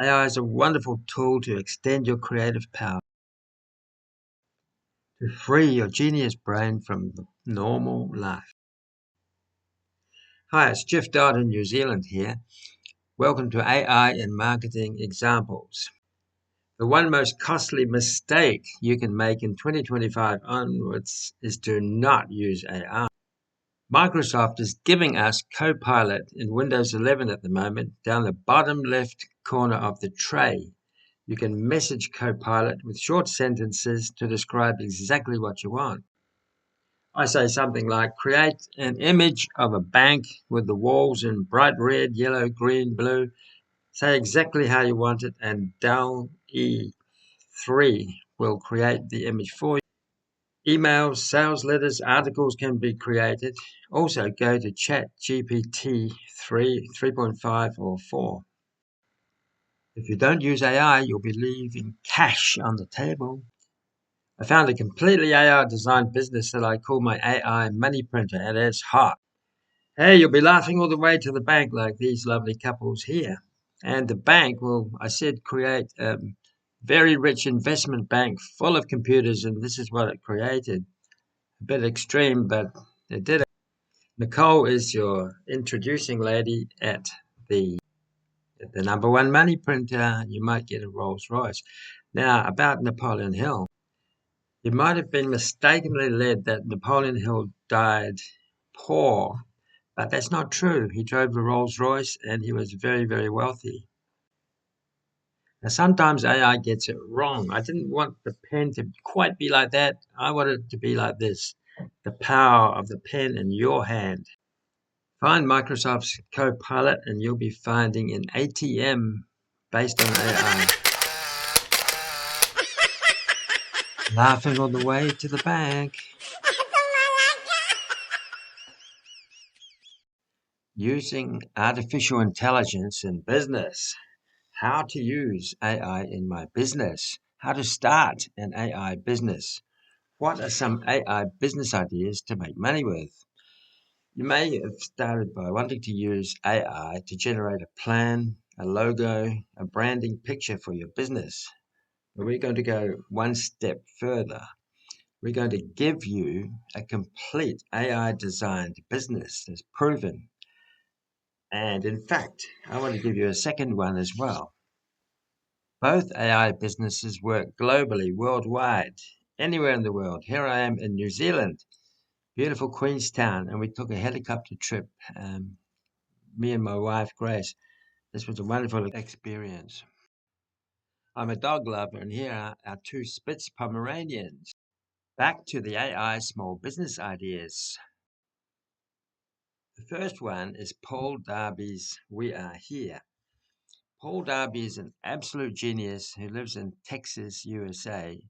AI is a wonderful tool to extend your creative power, to free your genius brain from the normal life. Hi, it's Jeff Dodd in New Zealand here. Welcome to AI in Marketing Examples. The one most costly mistake you can make in 2025 onwards is to not use AI. Microsoft is giving us Copilot in Windows 11 at the moment down the bottom left corner of the tray. You can message Copilot with short sentences to describe exactly what you want. I say something like, create an image of a bank with the walls in bright red, yellow, green, blue. Say exactly how you want it, and DALL-E 3 will create the image for you. Emails, sales letters, articles can be created. Also go to ChatGPT 3.5 or 4. If you don't use AI, you'll be leaving cash on the table. I found a completely AI designed business that I call my AI money printer, and it's hot. Hey, you'll be laughing all the way to the bank like these lovely couples here. And the bank will, I said, create a very rich investment bank full of computers, and this is what it created. A bit extreme, but it did it. Nicole is your introducing lady at the number one money printer. You might get a Rolls Royce. Now, about Napoleon Hill. You might have been mistakenly led that Napoleon Hill died poor, but that's not true. He drove a Rolls Royce and he was very, very wealthy. Now, sometimes AI gets it wrong. I didn't want the pen to quite be like that. I wanted it to be like this, the power of the pen in your hand. Find Microsoft's Copilot and you'll be finding an ATM based on AI. Laughing all the way to the bank. Using artificial intelligence in business. How to use AI in my business. How to start an AI business. What are some AI business ideas to make money with? You may have started by wanting to use AI to generate a plan, a logo, a branding picture for your business. But we're going to go one step further. We're going to give you a complete AI designed business that's proven. And in fact, I want to give you a second one as well. Both AI businesses work globally, worldwide, anywhere in the world. Here I am in New Zealand, beautiful Queenstown, and we took a helicopter trip, me and my wife, Grace. This was a wonderful experience. I'm a dog lover, and here are our two Spitz Pomeranians. Back to the AI small business ideas. The first one is Paul Darby's We Are Here. Paul Darby is an absolute genius who lives in Texas, USA,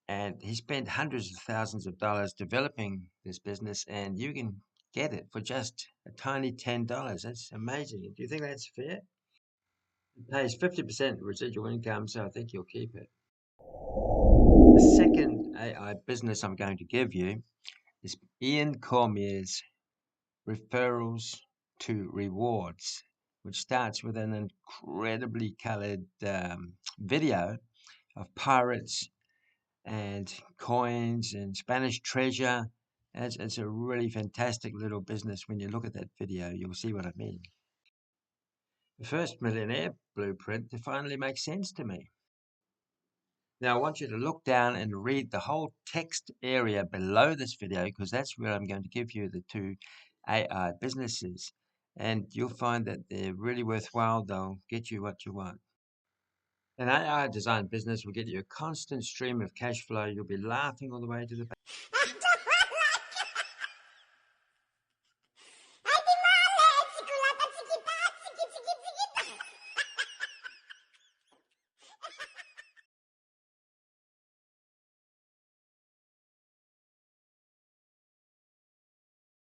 and he spent hundreds of thousands of dollars developing this business, and you can get it for just a tiny $10. That's amazing. Do you think that's fair? It pays 50% residual income, so I think you'll keep it. The second AI business I'm going to give you is Ian Cormier's Referrals to Rewards, which starts with an incredibly colored video of pirates and coins and Spanish treasure. It's a really fantastic little business. When you look at that video, you'll see what I mean. The first millionaire blueprint finally makes sense to me. Now I want you to look down and read the whole text area below this video, because that's where I'm going to give you the two AI businesses, and you'll find that they're really worthwhile. They'll get you what you want. An AI design business will get you a constant stream of cash flow. You'll be laughing all the way to the bank.